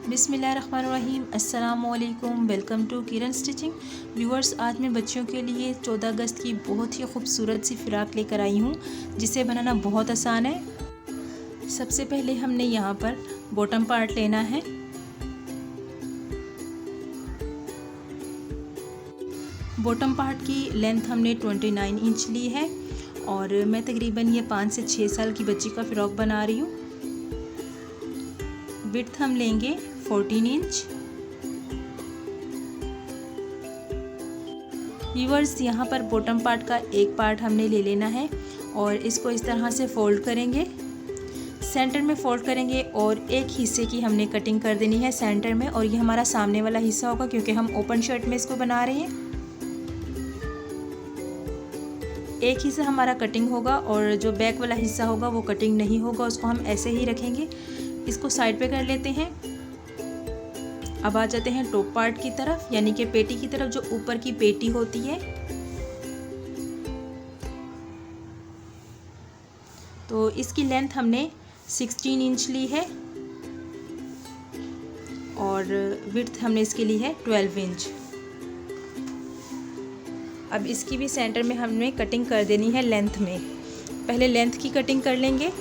बिस्मिल्लाहिर्रहमानिर्रहीम। अस्सलामुअलैकुम। Welcome to Kiran stitching. Viewers, आज मैं बच्चों के लिए 14 अगस्त की बहुत ही खूबसूरत सी फ़्रॉक लेकर आई हूँ जिसे बनाना बहुत आसान है। सबसे पहले हमने यहाँ पर बॉटम पार्ट लेना है। बॉटम पार्ट की लेंथ हमने 29 इंच ली है और मैं तकरीबन ये 5 से 6 साल की बच्ची का फ़्रॉक बना रही हूँ। विड्थ हम लेंगे 14 इंच। व्यूअर्स, यहाँ पर बॉटम पार्ट का एक पार्ट हमने ले लेना है और इसको इस तरह से फोल्ड करेंगे, सेंटर में फोल्ड करेंगे और एक हिस्से की हमने कटिंग कर देनी है सेंटर में। और ये हमारा सामने वाला हिस्सा होगा क्योंकि हम ओपन शर्ट में इसको बना रहे हैं। एक हिस्सा हमारा कटिंग होगा और जो बैक वाला हिस्सा होगा वो कटिंग नहीं होगा, उसको हम ऐसे ही रखेंगे। इसको साइड पे कर लेते हैं। अब आ जाते हैं टॉप पार्ट की तरफ, यानी कि पेटी की तरफ, जो ऊपर की पेटी होती है। तो इसकी लेंथ हमने 16 इंच ली है और विड्थ हमने इसके ली है 12 इंच। अब इसकी भी सेंटर में हमने कटिंग कर देनी है लेंथ में। पहले लेंथ की कटिंग कर लेंगे।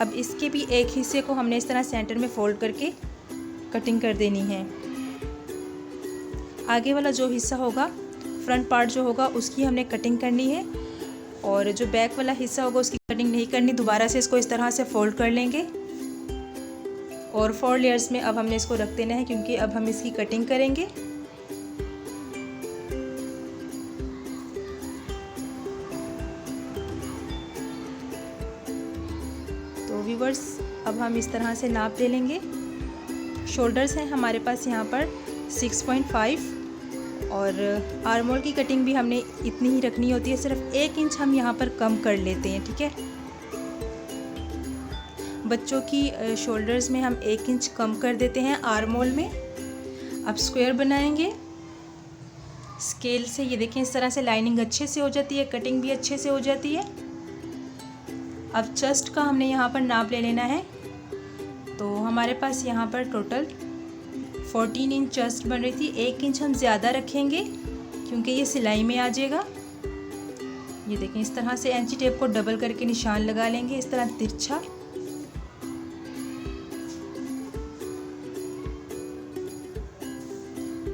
अब इसके भी एक हिस्से को हमने इस तरह सेंटर में फोल्ड करके कटिंग कर देनी है। आगे वाला जो हिस्सा होगा, फ्रंट पार्ट जो होगा, उसकी हमने कटिंग करनी है और जो बैक वाला हिस्सा होगा उसकी कटिंग नहीं करनी। दोबारा से इसको इस तरह से फोल्ड कर लेंगे और 4 लेयर्स में अब हमने इसको रख देना है क्योंकि अब हम इसकी कटिंग करेंगे। तो व्यूअर्स, अब हम इस तरह से नाप ले लेंगे। शोल्डर्स हैं हमारे पास यहाँ पर 6.5 और आर्म होल की कटिंग भी हमने इतनी ही रखनी होती है, सिर्फ 1 इंच हम यहाँ पर कम कर लेते हैं, ठीक है। बच्चों की शोल्डर्स में हम 1 इंच कम कर देते हैं आर्म होल में। अब स्क्वायर बनाएंगे स्केल से। ये देखें, इस तरह से लाइनिंग अच्छे से हो जाती है, कटिंग भी अच्छे से हो जाती है। अब चेस्ट का हमने यहाँ पर नाप ले लेना है। तो हमारे पास यहाँ पर टोटल 14 इंच चेस्ट बन रही थी। 1 इंच हम ज़्यादा रखेंगे क्योंकि ये सिलाई में आ जाएगा। ये देखें, इस तरह से एंची टेप को डबल करके निशान लगा लेंगे, इस तरह तिरछा।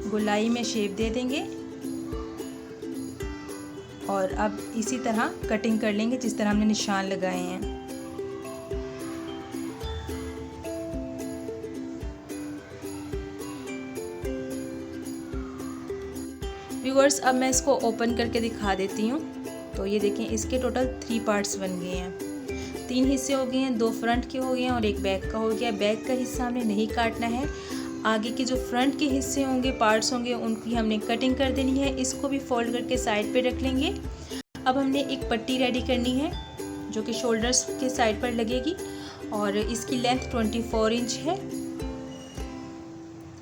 गोलाई में शेप दे देंगे और अब इसी तरह कटिंग कर लेंगे जिस तरह हमने निशान लगाए हैं। व्यूअर्स, अब मैं इसको ओपन करके दिखा देती हूँ। तो ये देखें, इसके टोटल 3 पार्ट्स बन गए हैं। 3 हिस्से हो गए हैं, 2 फ्रंट के हो गए हैं और 1 बैक का हो गया। बैक का हिस्सा हमने नहीं काटना है। आगे के जो फ्रंट के हिस्से होंगे, पार्ट्स होंगे, उनकी हमने कटिंग कर देनी है। इसको भी फोल्ड करके साइड पे रख लेंगे। अब हमने एक पट्टी रेडी करनी है जो कि शोल्डर्स के साइड पर लगेगी और इसकी लेंथ 24 इंच है।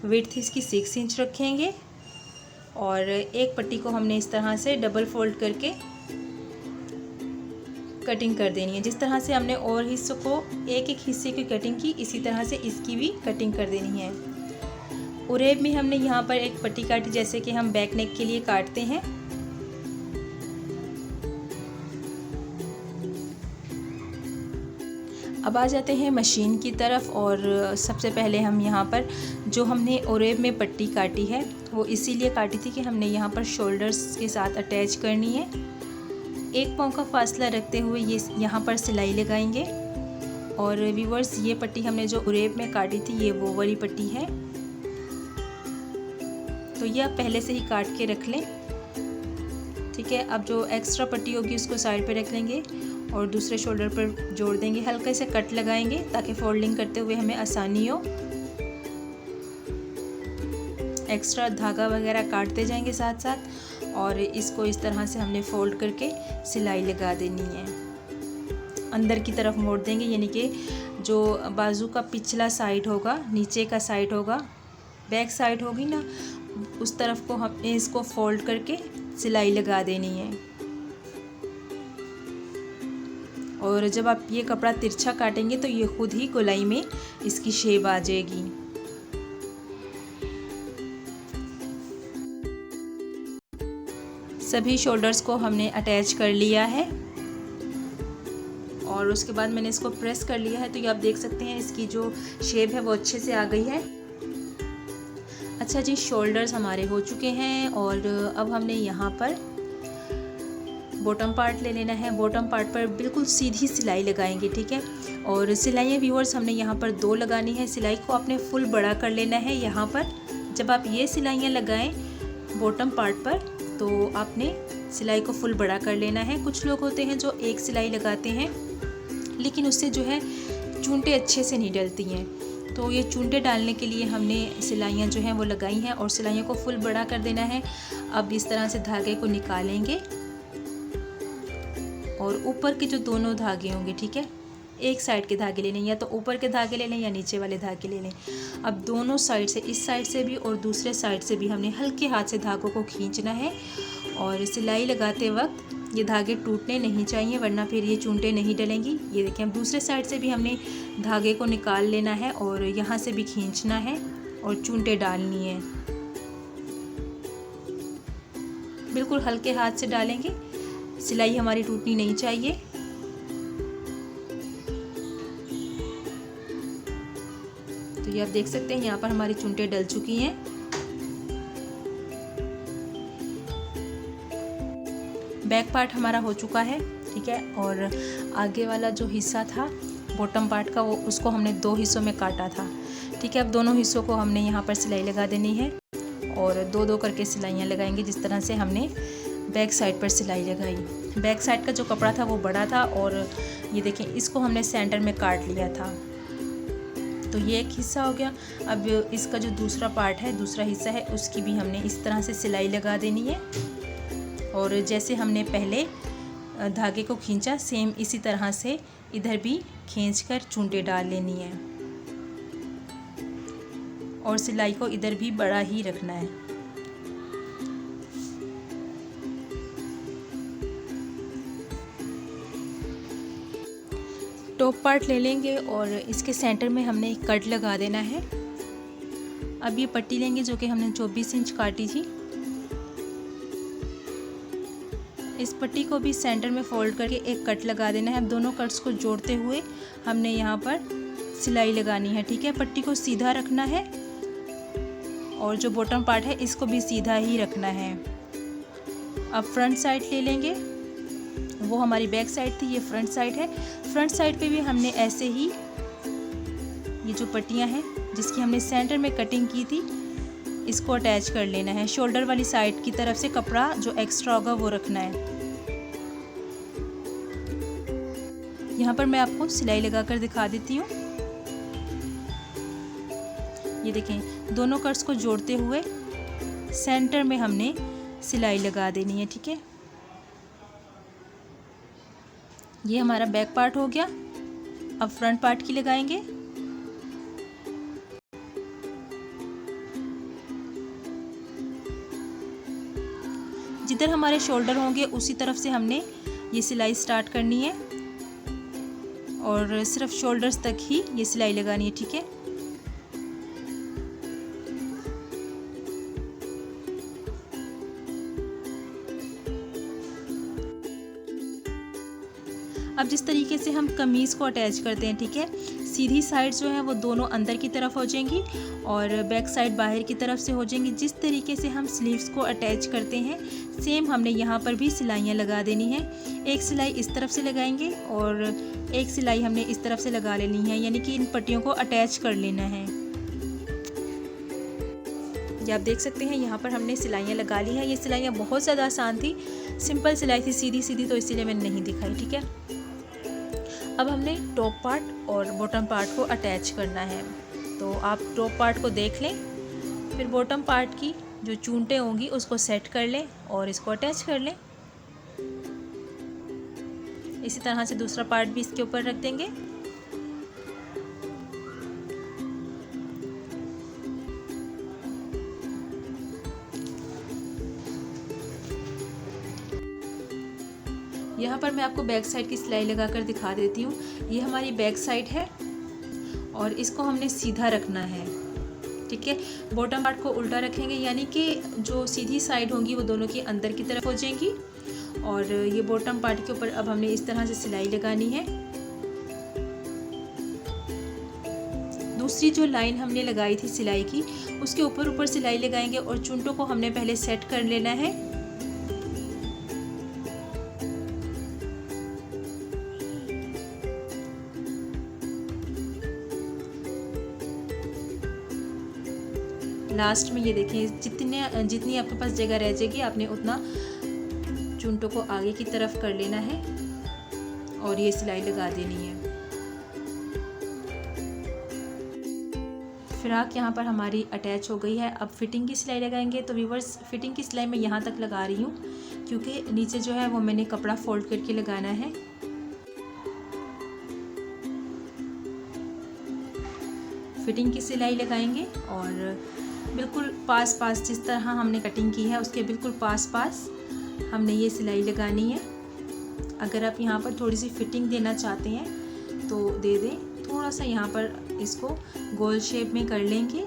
विड्थ इसकी 6 इंच रखेंगे और एक पट्टी को हमने इस तरह से डबल फोल्ड करके कटिंग कर देनी है। जिस तरह से हमने और हिस्सों को एक एक हिस्से की कटिंग की, इसी तरह से इसकी भी कटिंग कर देनी है। उरेब में हमने यहाँ पर एक पट्टी काटी जैसे कि हम बैक नेक के लिए काटते हैं। अब आ जाते हैं मशीन की तरफ और सबसे पहले हम यहाँ पर जो हमने उरेब में पट्टी काटी है वो इसीलिए काटी थी कि हमने यहाँ पर शोल्डर्स के साथ अटैच करनी है। 1 पाँव का फासला रखते हुए ये यहाँ पर सिलाई लगाएंगे। और व्यूअर्स, ये पट्टी हमने जो उरेब में काटी थी ये वो वाली पट्टी है, तो ये आप पहले से ही काट के रख लें, ठीक है। अब जो एक्स्ट्रा पट्टी होगी उसको साइड पे रख लेंगे और दूसरे शोल्डर पर जोड़ देंगे। हल्के से कट लगाएंगे ताकि फोल्डिंग करते हुए हमें आसानी हो। एक्स्ट्रा धागा वगैरह काटते जाएंगे साथ साथ और इसको इस तरह से हमने फोल्ड करके सिलाई लगा देनी है। अंदर की तरफ मोड़ देंगे, यानी कि जो बाजू का पिछला साइड होगा, नीचे का साइड होगा, बैक साइड होगी ना, उस तरफ को हमने इसको फोल्ड करके सिलाई लगा देनी है। और जब आप ये कपड़ा तिरछा काटेंगे तो ये खुद ही गोलाई में इसकी शेप आ जाएगी। सभी शोल्डर्स को हमने अटैच कर लिया है और उसके बाद मैंने इसको प्रेस कर लिया है। तो ये आप देख सकते हैं इसकी जो शेप है वो अच्छे से आ गई है। अच्छा जी, शोल्डर्स हमारे हो चुके हैं और अब हमने यहाँ पर बॉटम पार्ट ले लेना है। बॉटम पार्ट पर बिल्कुल सीधी सिलाई लगाएंगे, ठीक है। और सिलाइयाँ व्यूअर्स हमने यहाँ पर 2 लगानी है। सिलाई को आपने फुल बड़ा कर लेना है। यहाँ पर जब आप ये सिलाइयाँ लगाएं बॉटम पार्ट पर तो आपने सिलाई को फुल बड़ा कर लेना है। कुछ लोग होते हैं जो एक सिलाई लगाते हैं लेकिन उससे जो है चूंटे अच्छे से नहीं डलती हैं, तो ये चूंटे डालने के लिए हमने सिलाइयाँ जो हैं वो लगाई हैं और सिलाइयों को फुल बड़ा कर देना है। अब इस तरह से धागे को निकालेंगे और ऊपर के जो दोनों धागे होंगे, ठीक है, एक साइड के धागे ले लें, या तो ऊपर के धागे ले लें या नीचे वाले धागे ले लें। अब दोनों साइड से, इस साइड से भी और दूसरे साइड से भी हमने हल्के हाथ से धागों को खींचना है और सिलाई लगाते वक्त ये धागे टूटने नहीं चाहिए वरना फिर ये चूंटे नहीं डलेंगी। ये देखिए, अब दूसरे साइड से भी हमने धागे को निकाल लेना है और यहाँ से भी खींचना है और चूंटे डालनी है। बिल्कुल हल्के हाथ से डालेंगे, सिलाई हमारी टूटनी नहीं चाहिए। तो ये आप देख सकते हैं यहाँ पर हमारी चूंटे डल चुकी हैं। बैक पार्ट हमारा हो चुका है, ठीक है। और आगे वाला जो हिस्सा था बॉटम पार्ट का वो उसको हमने 2 हिस्सों में काटा था, ठीक है। अब दोनों हिस्सों को हमने यहाँ पर सिलाई लगा देनी है और 2-2 करके सिलाइयाँ लगाएंगे जिस तरह से हमने बैक साइड पर सिलाई लगाई। बैक साइड का जो कपड़ा था वो बड़ा था और ये देखें इसको हमने सेंटर में काट लिया था। तो ये एक हिस्सा हो गया। अब इसका जो दूसरा पार्ट है, दूसरा हिस्सा है, उसकी भी हमने इस तरह से सिलाई लगा देनी है और जैसे हमने पहले धागे को खींचा सेम इसी तरह से इधर भी खींचकर चूंटे डाल लेनी है और सिलाई को इधर भी बड़ा ही रखना है। टॉप पार्ट ले लेंगे और इसके सेंटर में हमने एक कट लगा देना है। अब ये पट्टी लेंगे जो कि हमने 24 इंच काटी थी। इस पट्टी को भी सेंटर में फोल्ड करके एक कट लगा देना है। अब दोनों कट्स को जोड़ते हुए हमने यहाँ पर सिलाई लगानी है, ठीक है। पट्टी को सीधा रखना है और जो बॉटम पार्ट है इसको भी सीधा ही रखना है। अब फ्रंट साइड ले लेंगे, वो हमारी बैक साइड थी, ये फ्रंट साइड है। फ्रंट साइड पे भी हमने ऐसे ही ये जो पट्टियाँ हैं जिसकी हमने सेंटर में कटिंग की थी इसको अटैच कर लेना है। शोल्डर वाली साइड की तरफ से कपड़ा जो एक्स्ट्रा होगा वो रखना है। यहाँ पर मैं आपको सिलाई लगाकर दिखा देती हूँ। ये देखें, दोनों कट्स को जोड़ते हुए सेंटर में हमने सिलाई लगा देनी है, ठीक है। ये हमारा बैक पार्ट हो गया। अब फ्रंट पार्ट की लगाएंगे। जिधर हमारे शोल्डर होंगे उसी तरफ से हमने ये सिलाई स्टार्ट करनी है और सिर्फ शोल्डर्स तक ही ये सिलाई लगानी है, ठीक है। अब जिस तरीके से हम कमीज़ को अटैच करते हैं, ठीक है, सीधी साइड जो है वो दोनों अंदर की तरफ हो जाएंगी और बैक साइड बाहर की तरफ से हो जाएंगी। जिस तरीके से हम स्लीव्स को अटैच करते हैं सेम हमने यहाँ पर भी सिलाइयाँ लगा देनी है। एक सिलाई इस तरफ से लगाएंगे और एक सिलाई हमने इस तरफ से लगा लेनी है, यानी कि इन पट्टियों को अटैच कर लेना है। ये आप देख सकते हैं यहाँ पर हमने सिलाइयाँ लगा ली हैं। ये सिलाइयाँ बहुत ज़्यादा आसान थी, सिंपल सिलाई थी, सीधी सीधी, तो इसीलिए मैंने नहीं दिखाई, ठीक है। अब हमने टॉप पार्ट और बॉटम पार्ट को अटैच करना है। तो आप टॉप पार्ट को देख लें, फिर बॉटम पार्ट की जो चूंटे होंगी उसको सेट कर लें और इसको अटैच कर लें। इसी तरह से दूसरा पार्ट भी इसके ऊपर रख देंगे। यहाँ पर मैं आपको बैक साइड की सिलाई लगाकर दिखा देती हूँ। ये हमारी बैक साइड है और इसको हमने सीधा रखना है, ठीक है। बॉटम पार्ट को उल्टा रखेंगे, यानी कि जो सीधी साइड होंगी वो दोनों की अंदर की तरफ हो जाएंगी। और ये बॉटम पार्ट के ऊपर अब हमने इस तरह से सिलाई लगानी है। दूसरी जो लाइन हमने लगाई थी सिलाई की, उसके ऊपर ऊपर सिलाई लगाएंगे और चुन्टों को हमने पहले सेट कर लेना है। लास्ट में ये देखें, जितनी आपके पास जगह रह जाएगी आपने उतना चुन्टों को आगे की तरफ कर लेना है और ये सिलाई लगा देनी है। फ्रॉक यहाँ पर हमारी अटैच हो गई है। अब फिटिंग की सिलाई लगाएंगे। तो व्यूअर्स, फिटिंग की सिलाई मैं यहाँ तक लगा रही हूँ क्योंकि नीचे जो है वो मैंने कपड़ा फोल्ड करके लगाना है। फिटिंग की सिलाई लगाएंगे और बिल्कुल पास जिस तरह हमने कटिंग की है उसके बिल्कुल पास हमने ये सिलाई लगानी है। अगर आप यहाँ पर थोड़ी सी फिटिंग देना चाहते हैं तो दे दें। थोड़ा सा यहाँ पर इसको गोल शेप में कर लेंगे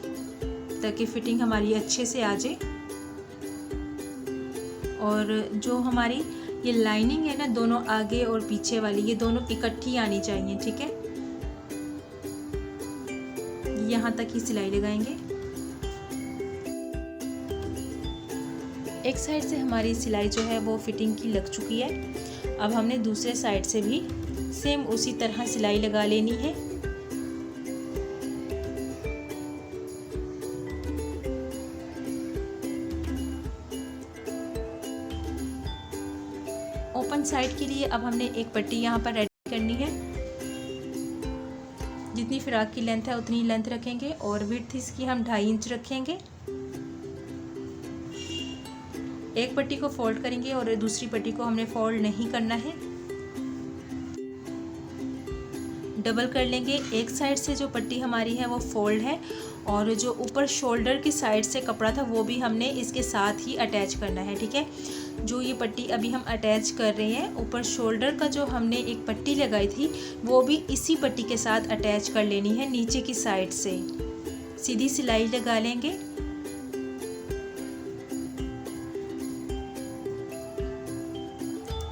ताकि फिटिंग हमारी अच्छे से आ जाए। और जो हमारी ये लाइनिंग है ना, दोनों आगे और पीछे वाली, ये दोनों इकट्ठी आनी चाहिए, ठीक है। यहाँ तक ही सिलाई लगाएंगे। एक साइड से हमारी सिलाई जो है वो फिटिंग की लग चुकी है। अब हमने दूसरे साइड से भी सेम उसी तरह सिलाई लगा लेनी है। ओपन साइड के लिए अब हमने एक पट्टी यहाँ पर रेडी करनी है। जितनी फ्रॉक की लेंथ है उतनी लेंथ रखेंगे और विड्थ इसकी हम 2.5 इंच रखेंगे। एक पट्टी को फोल्ड करेंगे और दूसरी पट्टी को हमने फोल्ड नहीं करना है, डबल कर लेंगे। एक साइड से जो पट्टी हमारी है वो फोल्ड है और जो ऊपर शोल्डर की साइड से कपड़ा था वो भी हमने इसके साथ ही अटैच करना है, ठीक है। जो ये पट्टी अभी हम अटैच कर रहे हैं, ऊपर शोल्डर का जो हमने एक पट्टी लगाई थी वो भी इसी पट्टी के साथ अटैच कर लेनी है। नीचे की साइड से सीधी सिलाई लगा लेंगे।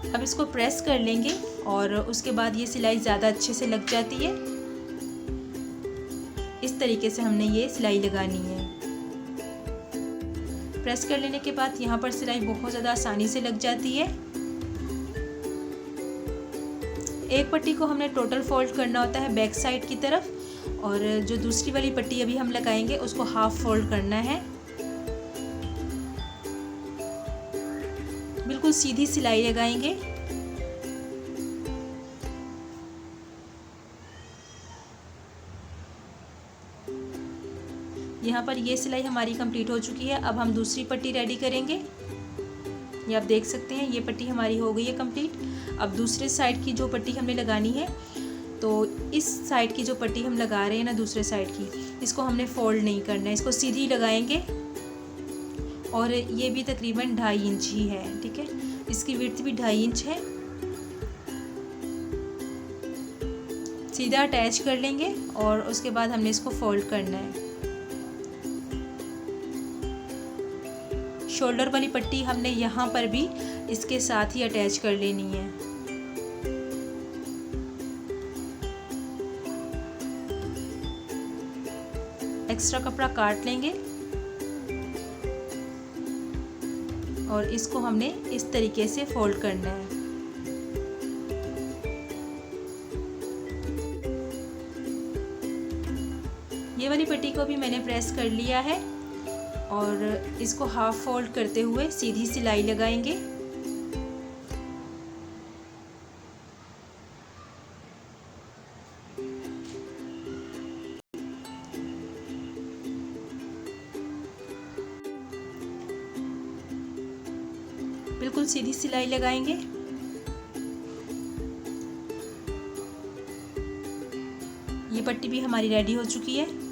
अब इसको प्रेस कर लेंगे और उसके बाद ये सिलाई ज़्यादा अच्छे से लग जाती है। इस तरीके से हमने ये सिलाई लगानी है। प्रेस कर लेने के बाद यहाँ पर सिलाई बहुत ज़्यादा आसानी से लग जाती है। एक पट्टी को हमने टोटल फोल्ड करना होता है बैक साइड की तरफ और जो दूसरी वाली पट्टी अभी हम लगाएंगे उसको हाफ फोल्ड करना है। बिल्कुल सीधी सिलाई लगाएंगे। यहाँ पर ये सिलाई हमारी कंप्लीट हो चुकी है। अब हम दूसरी पट्टी रेडी करेंगे। ये आप देख सकते हैं, ये पट्टी हमारी हो गई है कंप्लीट। अब दूसरे साइड की जो पट्टी हमने लगानी है, तो इस साइड की जो पट्टी हम लगा रहे हैं ना दूसरे साइड की, इसको हमने फोल्ड नहीं करना है, इसको सीधी लगाएंगे। और ये भी तकरीबन 2.5 इंच ही है, ठीक है। इसकी विड्थ भी 2.5 इंच है। सीधा अटैच कर लेंगे और उसके बाद हमने इसको फोल्ड करना है। शोल्डर वाली पट्टी हमने यहाँ पर भी इसके साथ ही अटैच कर लेनी है। एक्स्ट्रा कपड़ा काट लेंगे और इसको हमने इस तरीके से फोल्ड करना है। ये वाली पट्टी को भी मैंने प्रेस कर लिया है और इसको हाफ फोल्ड करते हुए सीधी सिलाई लगाएंगे। बिल्कुल सीधी सिलाई लगाएंगे। ये पट्टी भी हमारी रेडी हो चुकी है।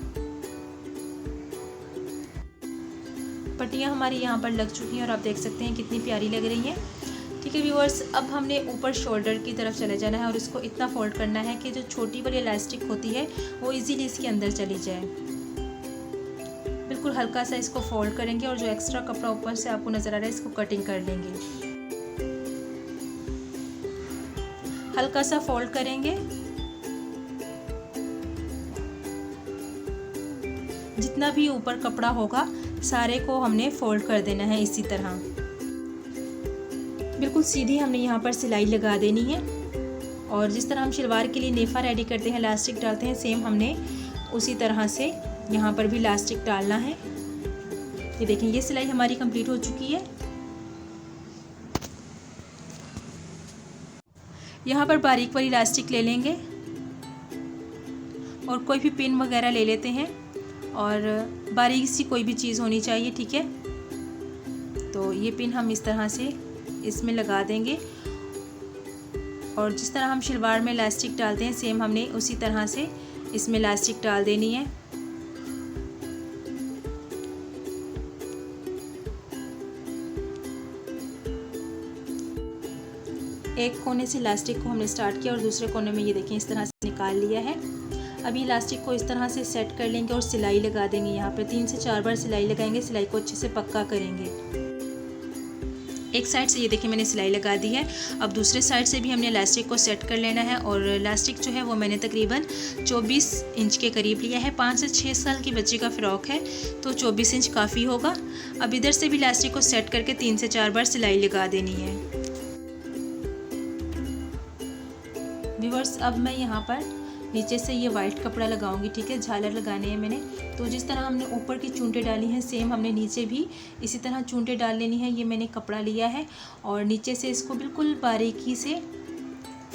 पट्टियाँ हमारी यहाँ पर लग चुकी हैं और आप देख सकते हैं कितनी प्यारी लग रही हैं, ठीक ठीक है व्यूअर्स, अब हमने ऊपर शोल्डर की तरफ चले जाना है और इसको इतना फोल्ड करना है कि जो छोटी वाली इलास्टिक होती है वो इजीली इसके अंदर चली जाए। बिल्कुल हल्का सा इसको फोल्ड करेंगे और जो एक्स्ट्रा कपड़ा ऊपर से आपको नज़र आ रहा है इसको कटिंग कर लेंगे। हल्का सा फोल्ड करेंगे, जितना भी ऊपर कपड़ा होगा सारे को हमने फोल्ड कर देना है इसी तरह। बिल्कुल सीधी हमने यहाँ पर सिलाई लगा देनी है और जिस तरह हम शलवार के लिए नेफा रेडी करते हैं, इलास्टिक डालते हैं, सेम हमने उसी तरह से यहाँ पर भी इलास्टिक डालना है। ये देखें, ये सिलाई हमारी कंप्लीट हो चुकी है। यहाँ पर बारीक वाली इलास्टिक ले लेंगे और कोई भी पिन वगैरह ले लेते हैं और बारीक सी कोई भी चीज़ होनी चाहिए, ठीक है। तो ये पिन हम इस तरह से इसमें लगा देंगे और जिस तरह हम शलवार में इलास्टिक डालते हैं सेम हमने उसी तरह से इसमें इलास्टिक डाल देनी है। एक कोने से इलास्टिक को हमने स्टार्ट किया और दूसरे कोने में ये देखें इस तरह से निकाल लिया है। अभी इलास्टिक को इस तरह से सेट कर लेंगे और सिलाई लगा देंगे। यहाँ पे 3 से 4 बार सिलाई लगाएंगे, सिलाई को अच्छे से पक्का करेंगे। एक साइड से ये देखिए मैंने सिलाई लगा दी है। अब दूसरे साइड से भी हमने इलास्टिक को सेट कर लेना है और इलास्टिक जो है वो मैंने तकरीबन 24 इंच के करीब लिया है। 5 से 6 साल की बच्ची का फ़्रॉक है तो 24 इंच काफ़ी होगा। अब इधर से भी इलास्टिक को सेट करके 3 से 4 बार सिलाई लगा देनी है। व्यूअर्स, अब मैं यहाँ पर नीचे से ये वाइट कपड़ा लगाऊंगी, ठीक है। झालर लगाने हैं मैंने, तो जिस तरह हमने ऊपर की चूंटे डाली हैं सेम हमने नीचे भी इसी तरह चूंटे डाल लेनी है। ये मैंने कपड़ा लिया है और नीचे से इसको बिल्कुल बारीकी से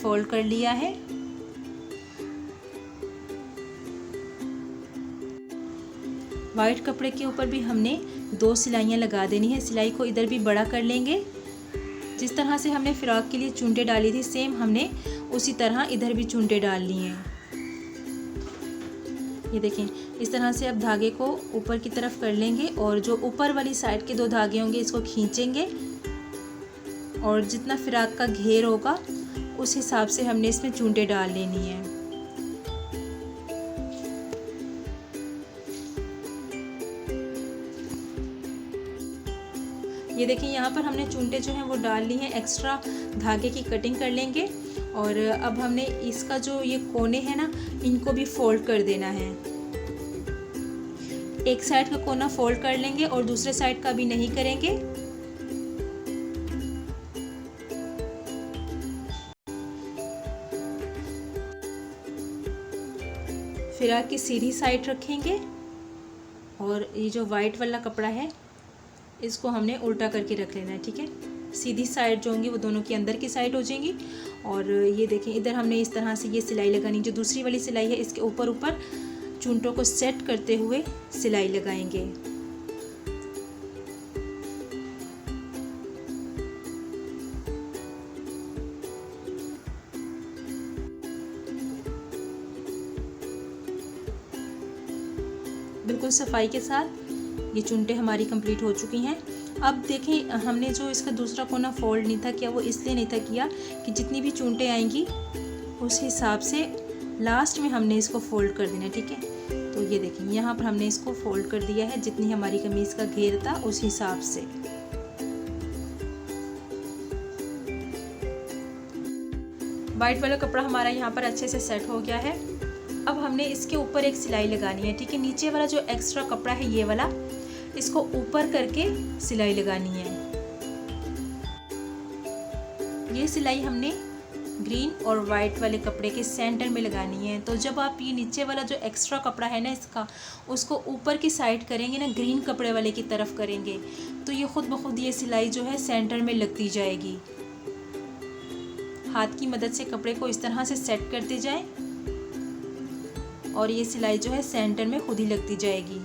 फोल्ड कर लिया है। वाइट कपड़े के ऊपर भी हमने 2 सिलाइयाँ लगा देनी है। सिलाई को इधर भी बड़ा कर लेंगे। जिस तरह से हमने फ़्रॉक के लिए चूंटे डाली थी सेम हमने उसी तरह इधर भी चूंटे डाल लिए हैं। ये देखें, इस तरह से अब धागे को ऊपर की तरफ कर लेंगे और जो ऊपर वाली साइड के 2 धागे होंगे इसको खींचेंगे और जितना फ़्रॉक का घेर होगा उस हिसाब से हमने इसमें चूंटे डाल लेनी है। ये देखिए, यहाँ पर हमने चूंटे जो हैं वो डाल ली हैं। एक्स्ट्रा धागे की कटिंग कर लेंगे और अब हमने इसका जो ये कोने हैं ना इनको भी फोल्ड कर देना है। एक साइड का कोना फोल्ड कर लेंगे और दूसरे साइड का भी नहीं करेंगे। फ़्रॉक की सीधी साइड रखेंगे और ये जो वाइट वाला कपड़ा है इसको हमने उल्टा करके रख लेना है, ठीक है। सीधी साइड जो होंगी वो दोनों की अंदर की साइड हो जाएंगी और ये देखें इधर हमने इस तरह से ये सिलाई लगानी। जो दूसरी वाली सिलाई है इसके ऊपर ऊपर चूंटों को सेट करते हुए सिलाई लगाएंगे। बिल्कुल सफाई के साथ ये चूंटे हमारी कंप्लीट हो चुकी हैं। अब देखें, हमने जो इसका दूसरा कोना फोल्ड नहीं था किया, वो इसलिए नहीं था किया कि जितनी भी चूंटे आएंगी उस हिसाब से लास्ट में हमने इसको फोल्ड कर देना, ठीक है। तो ये देखें, यहाँ पर हमने इसको फोल्ड कर दिया है जितनी हमारी कमीज़ का घेर था उस हिसाब से। वाइट वाला कपड़ा हमारा यहाँ पर अच्छे से सेट हो गया है। अब हमने इसके ऊपर एक सिलाई लगानी है, ठीक है। नीचे वाला जो एक्स्ट्रा कपड़ा है ये वाला, इसको ऊपर करके सिलाई लगानी है। ये सिलाई हमने ग्रीन और वाइट वाले कपड़े के सेंटर में लगानी है। तो जब आप ये नीचे वाला जो एक्स्ट्रा कपड़ा है ना इसका, उसको ऊपर की साइड करेंगे ना, ग्रीन कपड़े वाले की तरफ करेंगे, तो ये खुद ब खुद ये सिलाई जो है सेंटर में लगती जाएगी। हाथ की मदद से कपड़े को इस तरह से सेट करते जाएं और ये सिलाई जो है सेंटर में खुद ही लगती जाएगी।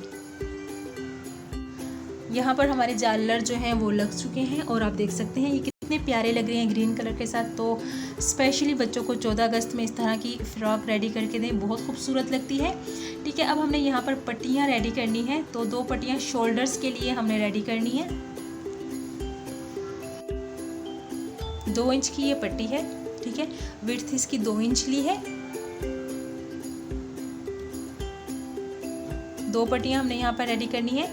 यहाँ पर हमारे जालर जो हैं वो लग चुके हैं और आप देख सकते हैं ये कितने प्यारे लग रहे हैं ग्रीन कलर के साथ। तो स्पेशली बच्चों को 14 अगस्त में इस तरह की फ़्रॉक रेडी करके दें, बहुत खूबसूरत लगती है, ठीक है। अब हमने यहाँ पर पट्टियाँ रेडी करनी है, तो 2 पट्टियाँ शोल्डर्स के लिए हमने रेडी करनी है। 2 इंच की ये पट्टी है, ठीक है। विड्थ इसकी 2 इंच ली है। 2 पट्टियाँ हमने यहाँ पर रेडी करनी है।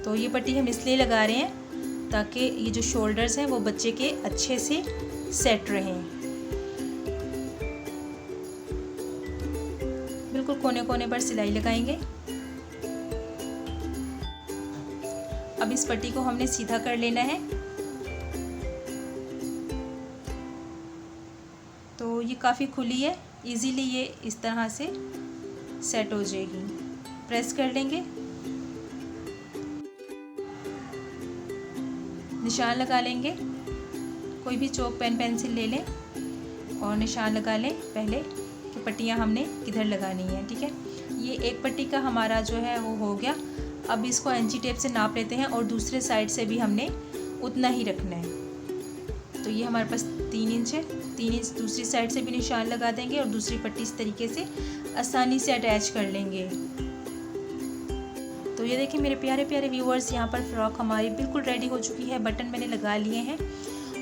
तो ये पट्टी हम इसलिए लगा रहे हैं ताकि ये जो शोल्डर्स हैं वो बच्चे के अच्छे से सेट रहें। बिल्कुल कोने कोने पर सिलाई लगाएंगे। अब इस पट्टी को हमने सीधा कर लेना है। तो ये काफ़ी खुली है, इजीली ये इस तरह से सेट हो जाएगी। प्रेस कर लेंगे, निशान लगा लेंगे। कोई भी चौक पेन पेंसिल ले लें और निशान लगा लें पहले कि पट्टियाँ हमने किधर लगानी है, ठीक है। ये एक पट्टी का हमारा जो है वो हो गया। अब इसको एंची टेप से नाप लेते हैं और दूसरे साइड से भी हमने उतना ही रखना है। तो ये हमारे पास 3 इंच है, 3 इंच दूसरी साइड से भी निशान लगा देंगे और दूसरी पट्टी इस तरीके से आसानी से अटैच कर लेंगे। तो ये देखिए मेरे प्यारे प्यारे व्यूअर्स, यहाँ पर फ्रॉक हमारी बिल्कुल रेडी हो चुकी है। बटन मैंने लगा लिए हैं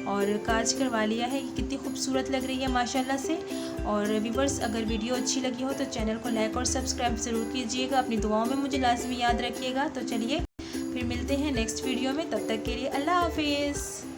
और काज करवा लिया है। ये कितनी खूबसूरत लग रही है माशाल्लाह से। और व्यूअर्स, अगर वीडियो अच्छी लगी हो तो चैनल को लाइक और सब्सक्राइब ज़रूर कीजिएगा। अपनी दुआओं में मुझे लाजमी याद रखिएगा। तो चलिए फिर मिलते हैं नेक्स्ट वीडियो में, तब तक के लिए अल्लाह हाफिज़।